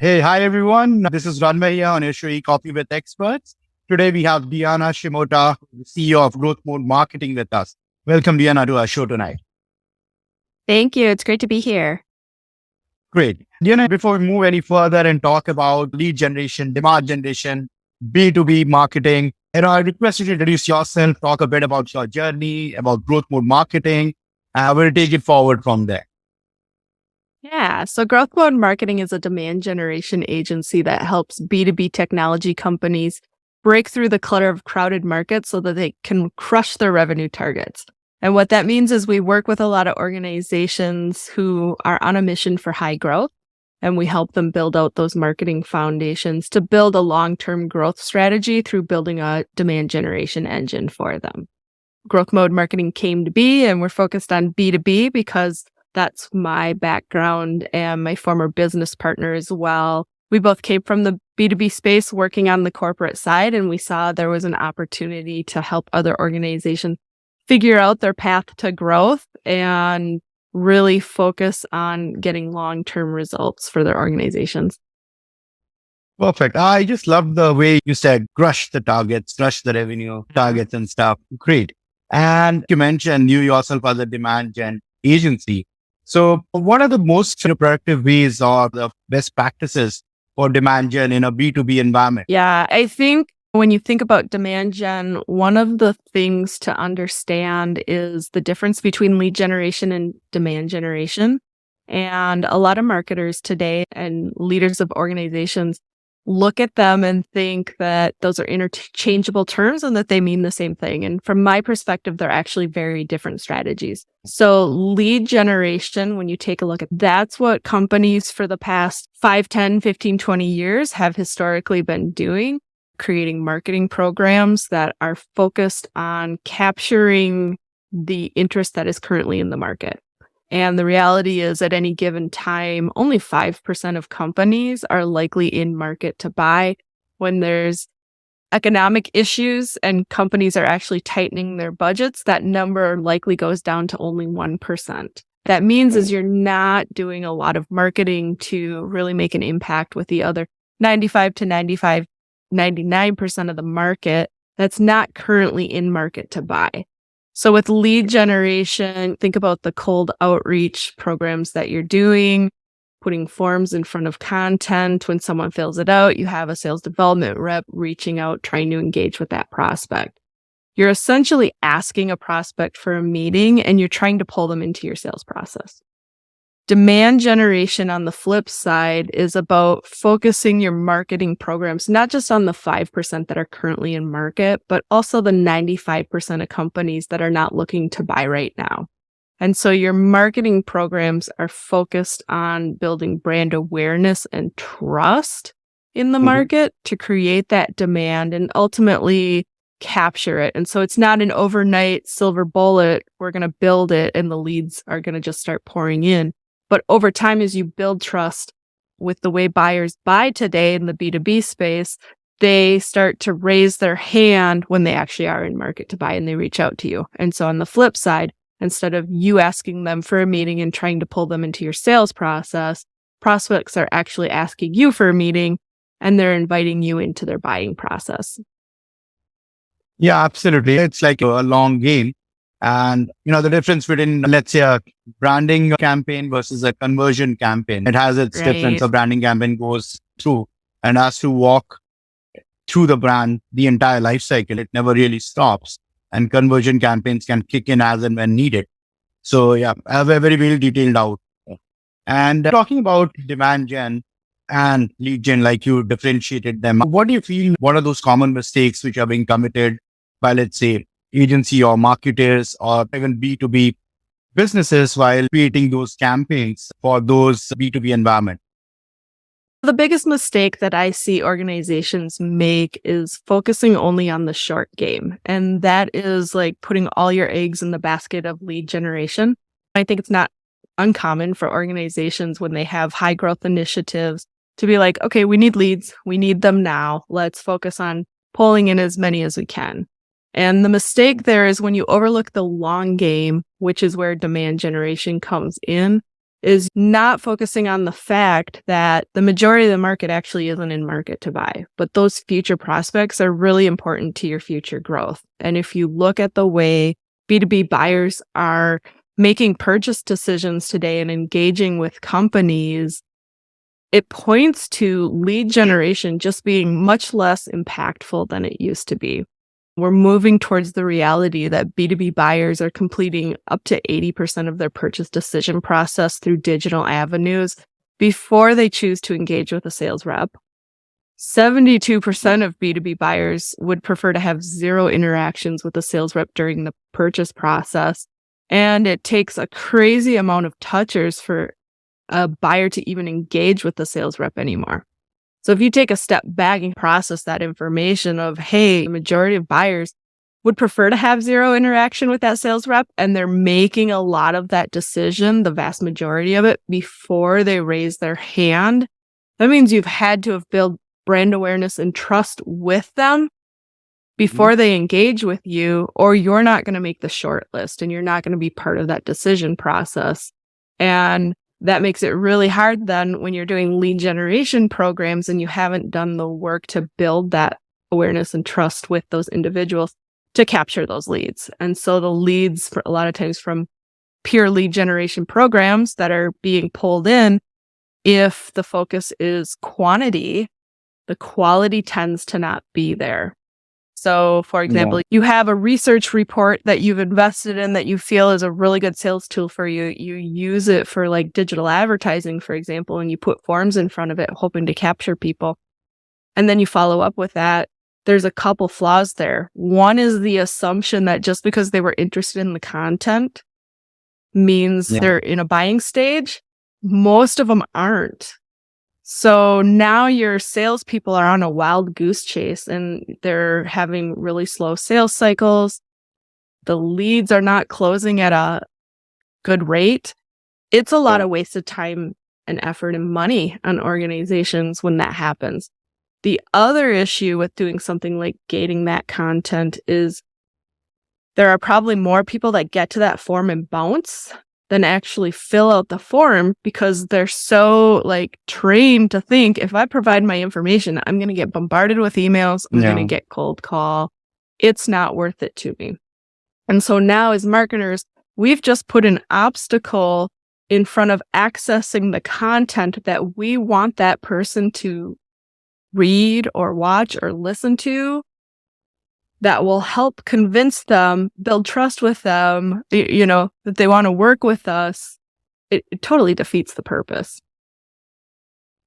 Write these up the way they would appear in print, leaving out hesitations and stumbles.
Hey, hi everyone. This is Ranmay here on your show Coffee with Experts. Today we have Deanna Shimota, the CEO of Growth Mode Marketing with us. Welcome, Deanna, to our show tonight. Thank you. It's great to be here. Great. Deanna, before we move any further and talk about lead generation, demand generation, B2B marketing, I request you to introduce yourself, talk a bit about your journey, about Growth Mode Marketing, and we'll take it forward from there. Yeah. So Growth Mode Marketing is a demand generation agency that helps B2B technology companies break through the clutter of crowded markets so that they can crush their revenue targets. And what that means is we work with a lot of organizations who are on a mission for high growth, and we help them build out those marketing foundations to build a long-term growth strategy through building a demand generation engine for them. Growth Mode Marketing came to be, and we're focused on B2B because that's my background and my former business partner as well. We both came from the B2B space working on the corporate side, and we saw there was an opportunity to help other organizations figure out their path to growth and really focus on getting long-term results for their organizations. Perfect. I just love the way you said crush the targets, crush the revenue targets and stuff. Great. And you mentioned you yourself as a demand gen agency. So what are the most productive ways or the best practices for demand gen in a B2B environment? Yeah, I think when you think about demand gen, one of the things to understand is the difference between lead generation and demand generation. And a lot of marketers today and leaders of organizations look at them and think that those are interchangeable terms and that they mean the same thing. And from my perspective, they're actually very different strategies. So lead generation, when you take a look at that's what companies for the past 5, 10, 15, 20 years have historically been doing, creating marketing programs that are focused on capturing the interest that is currently in the market. And the reality is at any given time, only 5% of companies are likely in market to buy. When there's economic issues and companies are actually tightening their budgets, that number likely goes down to only 1%. That means is you're not doing a lot of marketing to really make an impact with the other 99% of the market that's not currently in market to buy. So with lead generation, think about the cold outreach programs that you're doing, putting forms in front of content. When someone fills it out, you have a sales development rep reaching out, trying to engage with that prospect. You're essentially asking a prospect for a meeting and you're trying to pull them into your sales process. Demand generation on the flip side is about focusing your marketing programs, not just on the 5% that are currently in market, but also the 95% of companies that are not looking to buy right now. And so your marketing programs are focused on building brand awareness and trust in the market to create that demand and ultimately capture it. And so it's not an overnight silver bullet. We're going to build it and the leads are going to just start pouring in. But over time, as you build trust with the way buyers buy today in the B2B space, they start to raise their hand when they actually are in market to buy and they reach out to you. And so on the flip side, instead of you asking them for a meeting and trying to pull them into your sales process, prospects are actually asking you for a meeting and they're inviting you into their buying process. Yeah, absolutely. It's like a long game. And, the difference between, let's say, a branding campaign versus a conversion campaign, it has its difference. A branding campaign goes through and has to walk through the brand, the entire life cycle. It never really stops. And conversion campaigns can kick in as and when needed. So, yeah, I have a very well detailed out. And talking about demand gen and lead gen, like you differentiated them, what do you feel? What are those common mistakes which are being committed by, let's say, agency or marketers or even B2B businesses while creating those campaigns for those B2B environment? The biggest mistake that I see organizations make is focusing only on the short game. And that is like putting all your eggs in the basket of lead generation. I think it's not uncommon for organizations when they have high growth initiatives to be like, okay, we need leads. We need them now. Let's focus on pulling in as many as we can. And the mistake there is when you overlook the long game, which is where demand generation comes in, is not focusing on the fact that the majority of the market actually isn't in market to buy, but those future prospects are really important to your future growth. And if you look at the way B2B buyers are making purchase decisions today and engaging with companies, it points to lead generation just being much less impactful than it used to be. We're moving towards the reality that B2B buyers are completing up to 80% of their purchase decision process through digital avenues before they choose to engage with a sales rep. 72% of B2B buyers would prefer to have zero interactions with a sales rep during the purchase process. And it takes a crazy amount of touchers for a buyer to even engage with the sales rep anymore. So if you take a step back and process that information of, hey, the majority of buyers would prefer to have zero interaction with that sales rep, and they're making a lot of that decision, the vast majority of it, before they raise their hand, that means you've had to have built brand awareness and trust with them before they engage with you, or you're not going to make the short list and you're not going to be part of that decision process. And that makes it really hard then when you're doing lead generation programs and you haven't done the work to build that awareness and trust with those individuals to capture those leads. And so the leads, for a lot of times from pure lead generation programs that are being pulled in, if the focus is quantity, the quality tends to not be there. So, for example, you have a research report that you've invested in that you feel is a really good sales tool for you. You use it for like digital advertising, for example, and you put forms in front of it, hoping to capture people. And then you follow up with that. There's a couple flaws there. One is the assumption that just because they were interested in the content means they're in a buying stage. Most of them aren't. So now your salespeople are on a wild goose chase and they're having really slow sales cycles. The leads are not closing at a good rate. It's a lot of wasted time and effort and money on organizations when that happens. The other issue with doing something like gating that content is there are probably more people that get to that form and bounce than actually fill out the form because they're so like trained to think if I provide my information, I'm going to get bombarded with emails. I'm going to get cold call. It's not worth it to me. And so now as marketers, we've just put an obstacle in front of accessing the content that we want that person to read or watch or listen to that will help convince them, build trust with them, that they want to work with us. It totally defeats the purpose.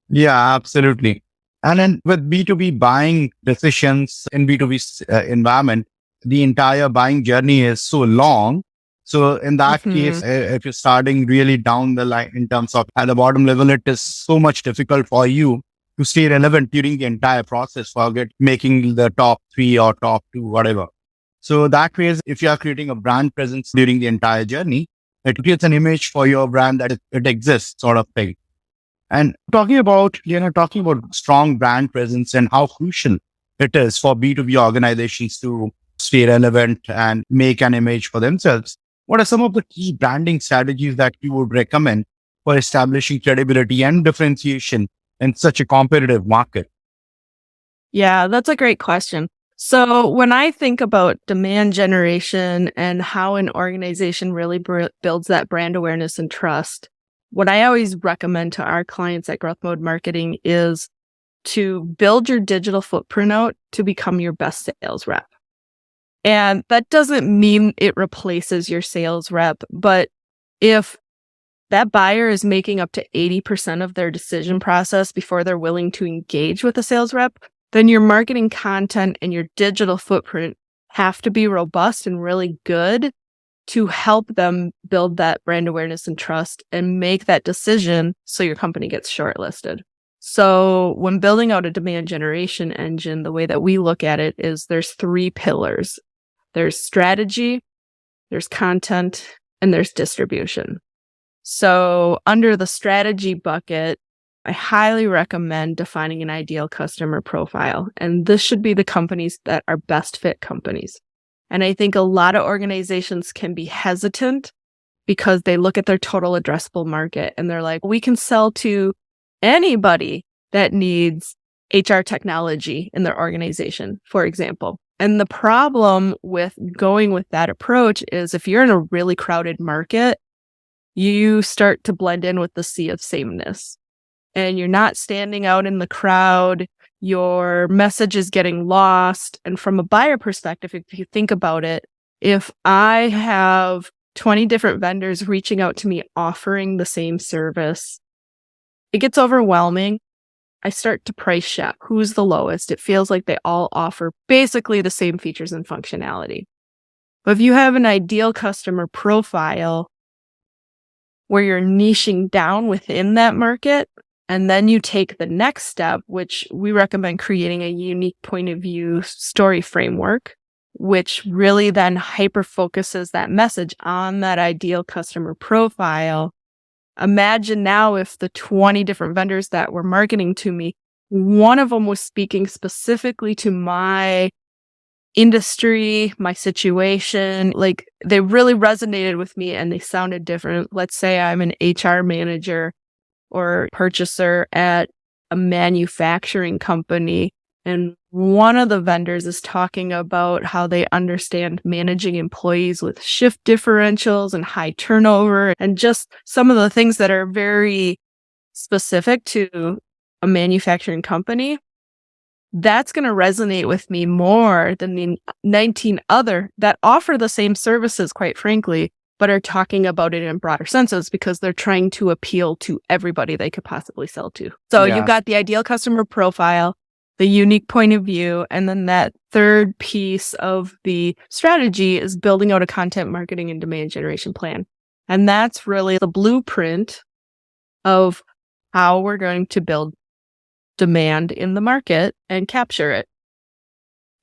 Yeah, absolutely. And then with B2B buying decisions in B2B environment, the entire buying journey is so long. So in that case, if you're starting really down the line in terms of at the bottom level, it is so much difficult for you to stay relevant during the entire process, forget making the top 3 or top 2, whatever. So that way, if you are creating a brand presence during the entire journey, it creates an image for your brand that it exists, sort of thing. And talking about strong brand presence and how crucial it is for B2B organizations to stay relevant and make an image for themselves. What are some of the key branding strategies that you would recommend for establishing credibility and differentiation in such a competitive market? Yeah, that's a great question. So when I think about demand generation and how an organization really builds that brand awareness and trust, what I always recommend to our clients at Growth Mode Marketing is to build your digital footprint out to become your best sales rep. And that doesn't mean it replaces your sales rep, but if that buyer is making up to 80% of their decision process before they're willing to engage with a sales rep, then your marketing content and your digital footprint have to be robust and really good to help them build that brand awareness and trust and make that decision so your company gets shortlisted. So when building out a demand generation engine, the way that we look at it is there's 3 pillars. There's strategy, there's content, and there's distribution. So under the strategy bucket, I highly recommend defining an ideal customer profile. And this should be the companies that are best fit companies. And I think a lot of organizations can be hesitant because they look at their total addressable market and they're like, we can sell to anybody that needs HR technology in their organization, for example. And the problem with going with that approach is if you're in a really crowded market, you start to blend in with the sea of sameness. And you're not standing out in the crowd. Your message is getting lost. And from a buyer perspective, if you think about it, if I have 20 different vendors reaching out to me offering the same service, it gets overwhelming. I start to price shop. Who's the lowest? It feels like they all offer basically the same features and functionality. But if you have an ideal customer profile where you're niching down within that market, and then you take the next step, which we recommend creating a unique point of view story framework, which really then hyper focuses that message on that ideal customer profile. Imagine now if the 20 different vendors that were marketing to me, one of them was speaking specifically to my industry, my situation, like they really resonated with me and they sounded different. Let's say I'm an HR manager or purchaser at a manufacturing company, and one of the vendors is talking about how they understand managing employees with shift differentials and high turnover and just some of the things that are very specific to a manufacturing company. That's going to resonate with me more than the 19 other that offer the same services, quite frankly, but are talking about it in broader senses because they're trying to appeal to everybody they could possibly sell to. So you've got the ideal customer profile, the unique point of view, and then that third piece of the strategy is building out a content marketing and demand generation plan. And that's really the blueprint of how we're going to build demand in the market and capture it.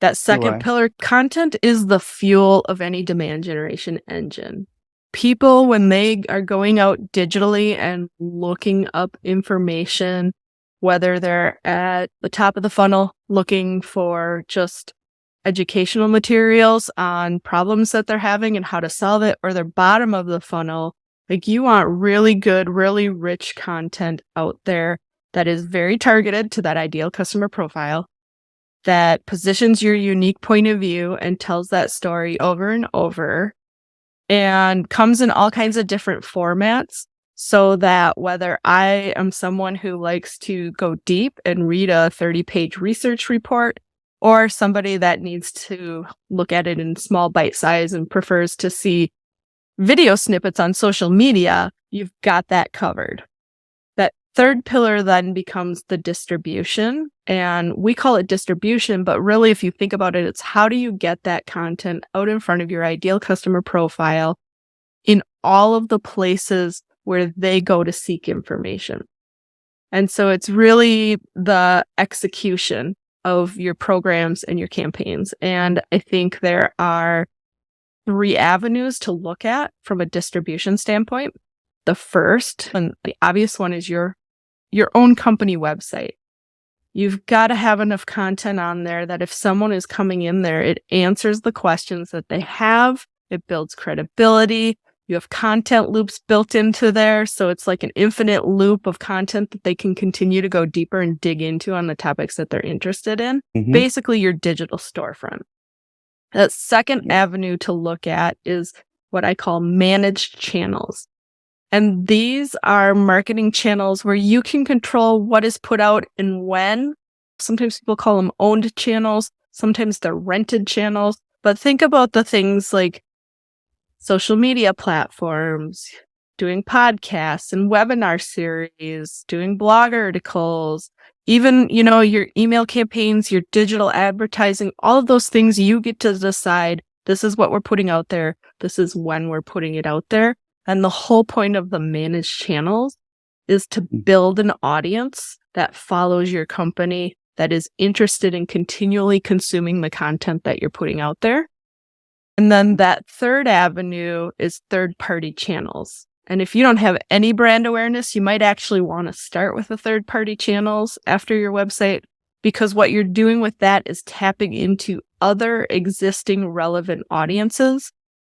That second pillar, content, is the fuel of any demand generation engine. People, when they are going out digitally and looking up information, whether they're at the top of the funnel looking for just educational materials on problems that they're having and how to solve it, or they're bottom of the funnel, like you want really good, really rich content out there that is very targeted to that ideal customer profile, that positions your unique point of view and tells that story over and over, and comes in all kinds of different formats so that whether I am someone who likes to go deep and read a 30-page research report, or somebody that needs to look at it in small bite size and prefers to see video snippets on social media, you've got that covered. That third pillar then becomes the distribution, and we call it distribution, but really if you think about it, it's how do you get that content out in front of your ideal customer profile in all of the places where they go to seek information. And so it's really the execution of your programs and your campaigns. And I think there are 3 avenues to look at from a distribution standpoint. The first and the obvious one is your own company website. You've got to have enough content on there that if someone is coming in there, it answers the questions that they have. It builds credibility. You have content loops built into there. So it's like an infinite loop of content that they can continue to go deeper and dig into on the topics that they're interested in. Mm-hmm. Basically, your digital storefront. The second avenue to look at is what I call managed channels. And these are marketing channels where you can control what is put out and when. Sometimes people call them owned channels. Sometimes they're rented channels. But think about the things like social media platforms, doing podcasts and webinar series, doing blog articles, even, your email campaigns, your digital advertising, all of those things you get to decide, this is what we're putting out there. This is when we're putting it out there. And the whole point of the managed channels is to build an audience that follows your company, that is interested in continually consuming the content that you're putting out there. And then that third avenue is third-party channels. And if you don't have any brand awareness, you might actually want to start with the third-party channels after your website, because what you're doing with that is tapping into other existing relevant audiences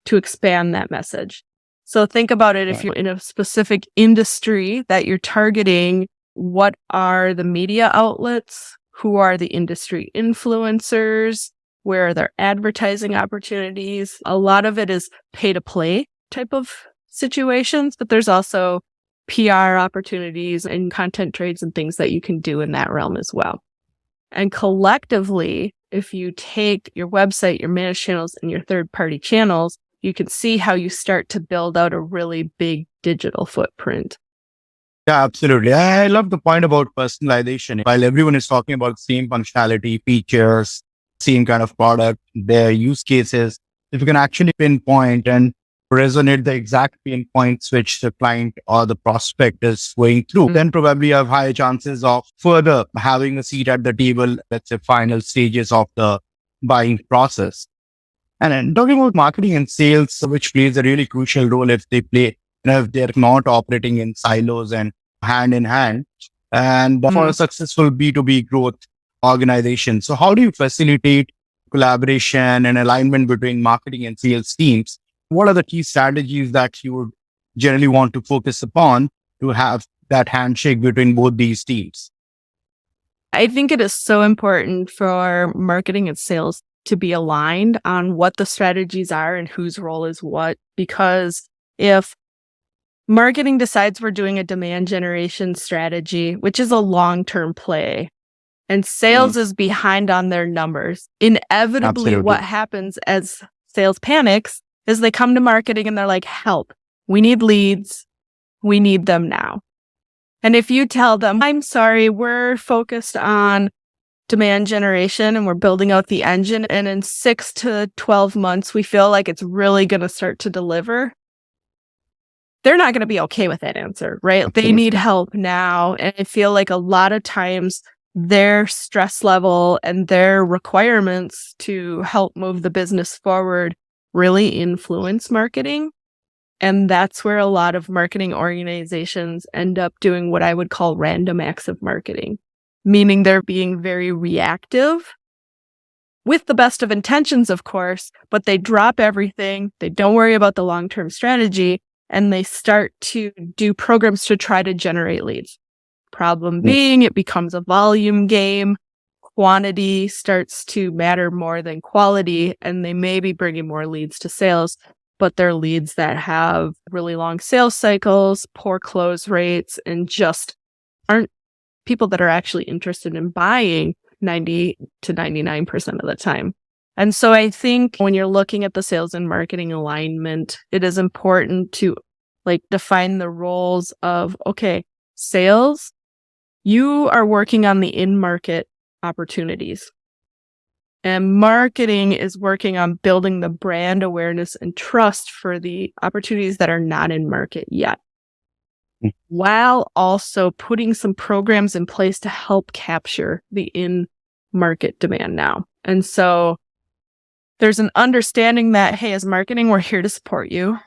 to expand that message. So think about it. If Right. you're in a specific industry that you're targeting, what are the media outlets? Who are the industry influencers? Where are their advertising opportunities? A lot of it is pay to play type of situations, but there's also PR opportunities and content trades and things that you can do in that realm as well. And collectively, if you take your website, your managed channels, and your third-party channels, you can see how you start to build out a really big digital footprint. Yeah, absolutely. I love the point about personalization. While everyone is talking about same functionality, features, same kind of product, their use cases, if you can actually pinpoint and resonate the exact pain points which the client or the prospect is going through, then probably you have higher chances of further having a seat at the table, let's say final stages of the buying process. And then talking about marketing and sales, which plays a really crucial role if they play, if they're not operating in silos and hand in hand, and for a successful B2B growth organization. So how do you facilitate collaboration and alignment between marketing and sales teams? What are the key strategies that you would generally want to focus upon to have that handshake between both these teams? I think it is so important for marketing and sales to be aligned on what the strategies are and whose role is what. Because if marketing decides we're doing a demand generation strategy, which is a long-term play, and sales is behind on their numbers, inevitably Absolutely. what happens as sales panics is they come to marketing and they're like, help, we need leads. We need them now. And if you tell them, I'm sorry, we're focused on demand generation and we're building out the engine, and in 6 to 12 months, we feel like it's really going to start to deliver, they're not going to be okay with that answer, right? Absolutely. They need help now. And I feel like a lot of times their stress level and their requirements to help move the business forward really influence marketing. And that's where a lot of marketing organizations end up doing what I would call random acts of marketing, meaning they're being very reactive with the best of intentions, of course, but they drop everything. They don't worry about the long-term strategy, and they start to do programs to try to generate leads. Problem being, it becomes a volume game. Quantity starts to matter more than quality, and they may be bringing more leads to sales, but they're leads that have really long sales cycles, poor close rates, and just aren't people that are actually interested in buying 90 to 99% of the time. And so I think when you're looking at the sales and marketing alignment, it is important to define the roles of, okay, sales, you are working on the in-market opportunities. And marketing is working on building the brand awareness and trust for the opportunities that are not in market yet, while also putting some programs in place to help capture the in-market demand now. And so there's an understanding that, hey, as marketing, we're here to support you.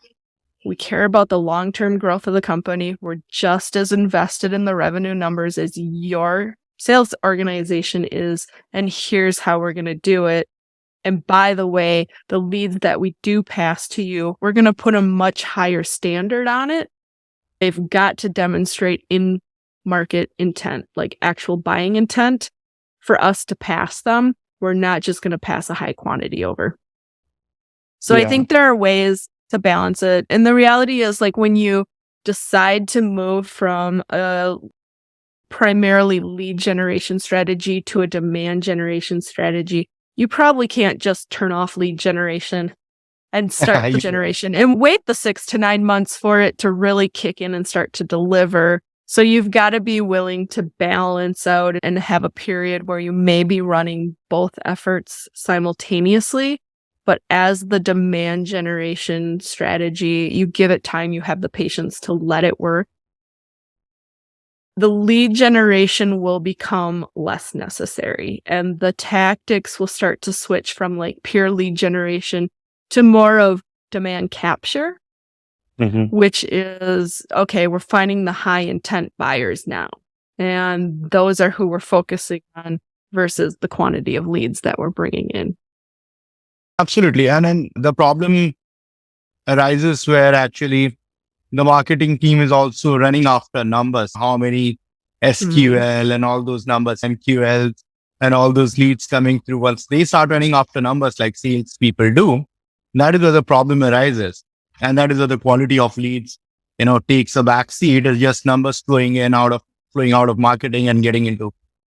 We care about the long-term growth of the company. We're just as invested in the revenue numbers as your sales organization is, and here's how we're going to do it. And by the way, the leads that we do pass to you, we're going to put a much higher standard on it. They've got to demonstrate in-market intent, like actual buying intent, for us to pass them. We're not just going to pass a high quantity over. So I think there are ways to balance it. And the reality is, when you decide to move from a primarily lead generation strategy to a demand generation strategy, you probably can't just turn off lead generation and start the generation and wait the 6 to 9 months for it to really kick in and start to deliver. So you've got to be willing to balance out and have a period where you may be running both efforts simultaneously. But as the demand generation strategy, you give it time, you have the patience to let it work. The lead generation will become less necessary, and the tactics will start to switch from pure lead generation to more of demand capture, which is, okay, we're finding the high intent buyers now. And those are who we're focusing on versus the quantity of leads that we're bringing in. Absolutely. And then the problem arises where actually the marketing team is also running after numbers, how many SQL and all those numbers, MQL and all those leads coming through. Once they start running after numbers like sales people do, that is where the problem arises. And that is where the quality of leads, takes a back seat. It's just numbers flowing out of marketing and getting into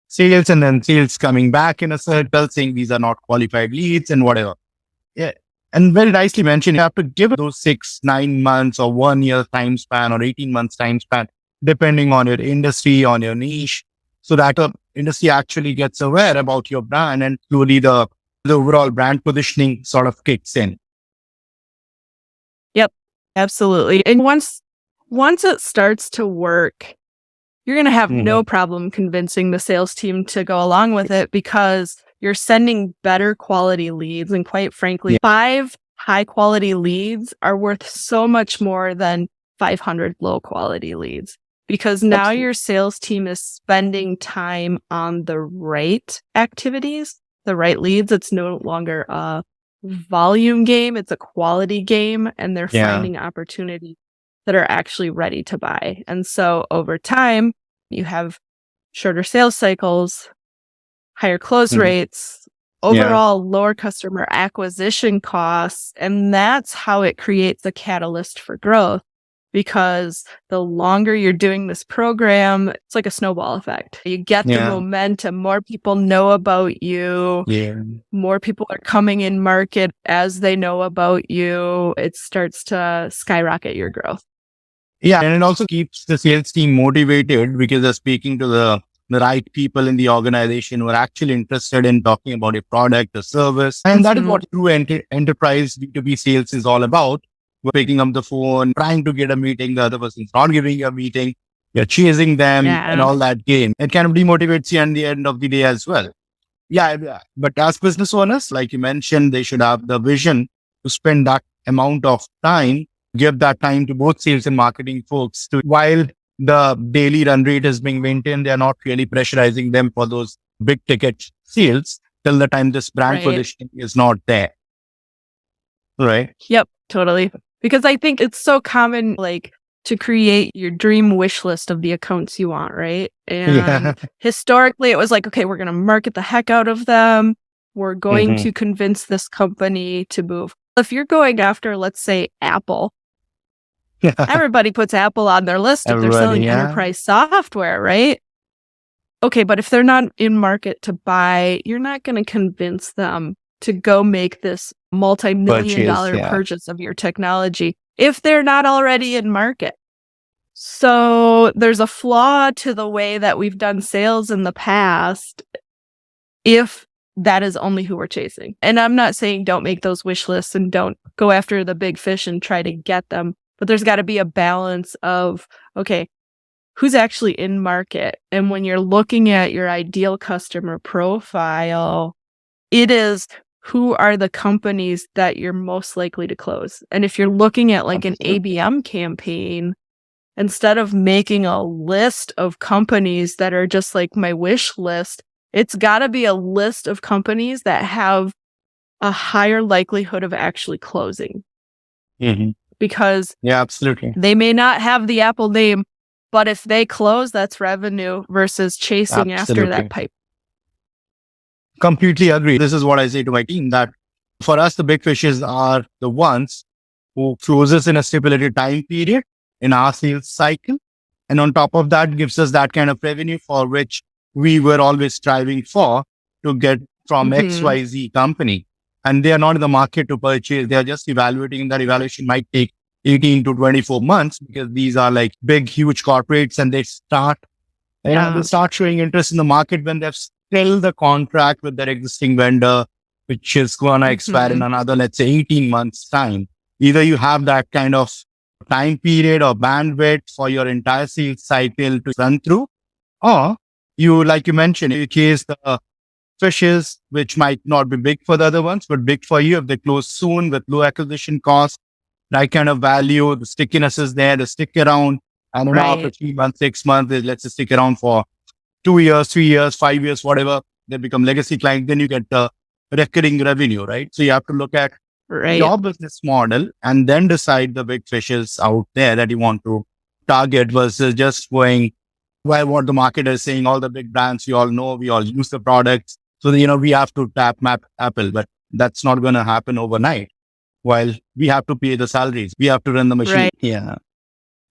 sales, and then sales coming back in a circle saying these are not qualified leads and whatever. Yeah. And very nicely mentioned, you have to give those 6, 9 months or 1 year time span or 18 months time span, depending on your industry, on your niche, so that the industry actually gets aware about your brand, and slowly the overall brand positioning sort of kicks in. Yep, absolutely. And once it starts to work, you're going to have no problem convincing the sales team to go along with it, because you're sending better quality leads. And quite frankly, 5 high quality leads are worth so much more than 500 low quality leads, because now your sales team is spending time on the right activities, the right leads. It's no longer a volume game, it's a quality game, and they're finding opportunities that are actually ready to buy. And so over time, you have shorter sales cycles, higher close rates, overall lower customer acquisition costs. And that's how it creates a catalyst for growth, because the longer you're doing this program, it's like a snowball effect. You get the momentum, more people know about you, more people are coming in market as they know about you. It starts to skyrocket your growth. Yeah, and it also keeps the sales team motivated, because they're speaking to the right people in the organization who are actually interested in talking about a product, a service. And that is what true enterprise B2B sales is all about. We're picking up the phone, trying to get a meeting, the other person's not giving you a meeting, you're chasing them and all that game. It kind of demotivates you at the end of the day as well. Yeah, but as business owners, like you mentioned, they should have the vision to spend that amount of time, give that time to both sales and marketing folks while the daily run rate is being maintained. They're not really pressurizing them for those big ticket sales till the time this brand positioning is not there. Right. Yep, totally. Because I think it's so common, like, to create your dream wish list of the accounts you want, right? And historically, it was like, okay, we're going to market the heck out of them. We're going to convince this company to move. If you're going after, let's say, Apple, everybody puts Apple on their list if they're selling enterprise software, right? Okay, but if they're not in market to buy, you're not going to convince them to go make this multi-million-dollar purchase of your technology if they're not already in market. So there's a flaw to the way that we've done sales in the past if that is only who we're chasing. And I'm not saying don't make those wish lists and don't go after the big fish and try to get them, but there's got to be a balance of, okay, who's actually in market? And when you're looking at your ideal customer profile, it is who are the companies that you're most likely to close. And if you're looking at like an ABM campaign, instead of making a list of companies that are just like my wish list, it's got to be a list of companies that have a higher likelihood of actually closing. Because absolutely, they may not have the Apple name, but if they close, that's revenue versus chasing after that pipe. Completely agree. This is what I say to my team, that for us, the big fishes are the ones who closes in a stipulated time period in our sales cycle. And on top of that, gives us that kind of revenue for which we were always striving for to get from XYZ company. And they are not in the market to purchase. They are just evaluating. That evaluation might take 18 to 24 months, because these are like big, huge corporates, and they start showing interest in the market when they've still the contract with their existing vendor, which is going to expire in another, let's say, 18 months time. Either you have that kind of time period or bandwidth for your entire sales cycle to run through, or you, like you mentioned, you chase the fishes, which might not be big for the other ones, but big for you if they close soon with low acquisition cost, right kind of value, the stickiness is there, they stick around. And then after 3 months, 6 months, let's just stick around for 2 years, 3 years, 5 years, whatever, they become legacy clients. Then you get the recurring revenue, right? So you have to look at your business model and then decide the big fishes out there that you want to target versus just going by what the market is saying. All the big brands, we all know, we all use the products. So, we have to tap map Apple, but that's not going to happen overnight. While we have to pay the salaries, we have to run the machine. Right. Yeah.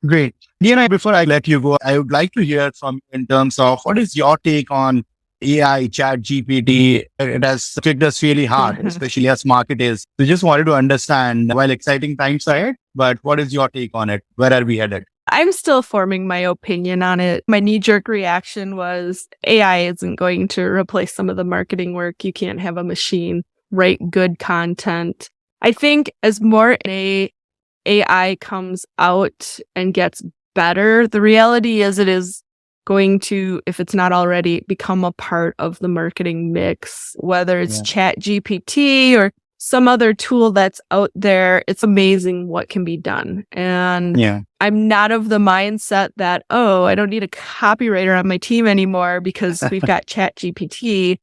Great. Deanna, before I let you go, I would like to hear from you in terms of what is your take on AI, chat GPT? It has kicked us really hard, especially as marketers. So just wanted to understand, while exciting times ahead, but what is your take on it? Where are we headed? I'm still forming my opinion on it. My knee-jerk reaction was AI isn't going to replace some of the marketing work. You can't have a machine write good content. I think as more AI comes out and gets better, the reality is it is going to, if it's not already, become a part of the marketing mix, whether it's Chat GPT or some other tool that's out there. It's amazing what can be done. And I'm not of the mindset that, I don't need a copywriter on my team anymore because we've got Chat GPT.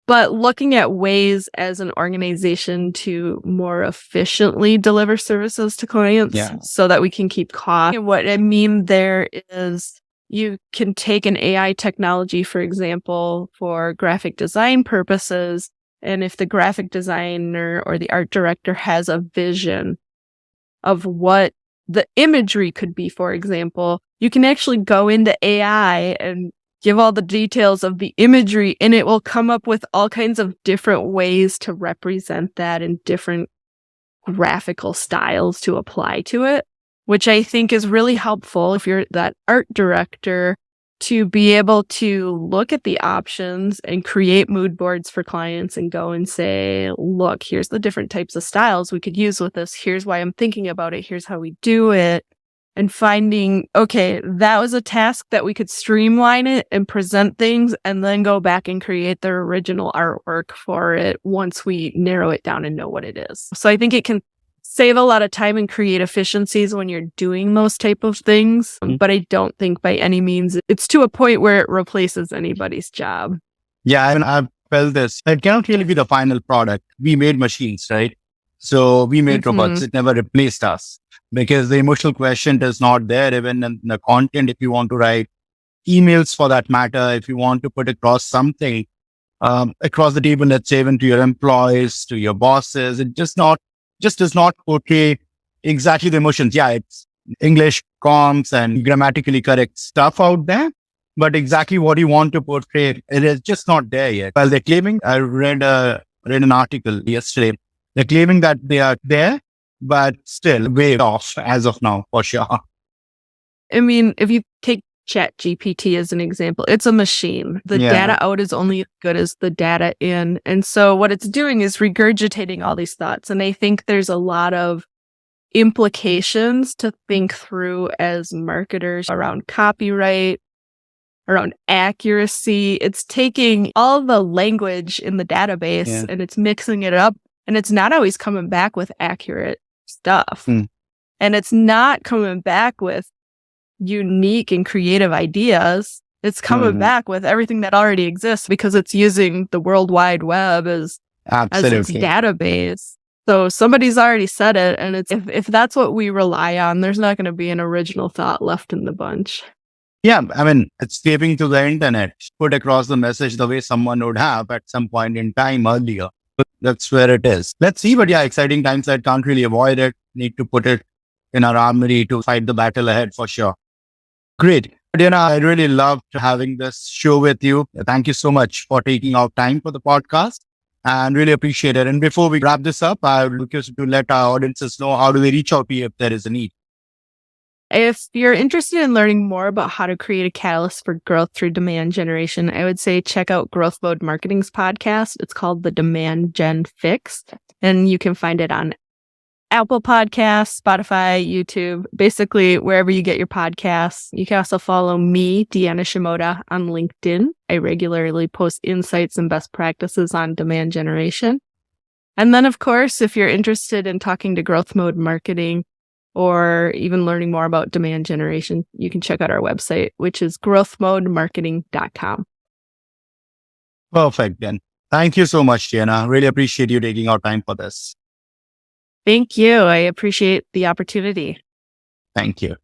But looking at ways as an organization to more efficiently deliver services to clients so that we can keep costs. And what I mean there is you can take an AI technology, for example, for graphic design purposes. And if the graphic designer or the art director has a vision of what the imagery could be, for example, you can actually go into AI and give all the details of the imagery, and it will come up with all kinds of different ways to represent that and different graphical styles to apply to it, which I think is really helpful if you're that art director to be able to look at the options and create mood boards for clients and go and say, look, here's the different types of styles we could use with this. Here's why I'm thinking about it. Here's how we do it. And finding, okay, that was a task that we could streamline it and present things and then go back and create the original artwork for it once we narrow it down and know what it is. So I think it can save a lot of time and create efficiencies when you're doing those type of things. But I don't think by any means it's to a point where it replaces anybody's job. Yeah, I've felt this. It cannot really be the final product. We made machines, right? So we made robots. It never replaced us because the emotional quotient is not there. Even in the content, if you want to write emails for that matter, if you want to put across something across the table, let's say even to your employees, to your bosses, it just does not portray exactly the emotions. Yeah, it's English comms and grammatically correct stuff out there, but exactly what you want to portray, it is just not there yet. Well, they're claiming, I read an article yesterday, they're claiming that they are there, but still way off as of now, for sure. I mean, if you take Chat GPT as an example, it's a machine. The data out is only as good as the data in. And so what it's doing is regurgitating all these thoughts. And I think there's a lot of implications to think through as marketers around copyright, around accuracy. It's taking all the language in the database and it's mixing it up. And it's not always coming back with accurate stuff. And it's not coming back with unique and creative ideas. It's coming back with everything that already exists because it's using the World Wide Web as its database. So somebody's already said it, and it's if that's what we rely on, there's not going to be an original thought left in the bunch. Yeah, I mean, escaping to the internet, put across the message the way someone would have at some point in time earlier. But that's where it is. Let's see, but exciting times. I can't really avoid it. Need to put it in our armory to fight the battle ahead for sure. Great. Deanna, I really loved having this show with you. Thank you so much for taking out time for the podcast and really appreciate it. And before we wrap this up, I would like you to let our audiences know how do they reach out to you if there is a need. If you're interested in learning more about how to create a catalyst for growth through demand generation, I would say check out Growth Mode Marketing's podcast. It's called the Demand Gen Fix, and you can find it on Apple Podcasts, Spotify, YouTube, basically wherever you get your podcasts. You can also follow me, Deanna Shimota, on LinkedIn. I regularly post insights and best practices on demand generation. And then, of course, if you're interested in talking to Growth Mode Marketing, or even learning more about demand generation, you can check out our website, which is growthmodemarketing.com. Perfect, then. Thank you so much, Deanna. Really appreciate you taking our time for this. Thank you. I appreciate the opportunity. Thank you.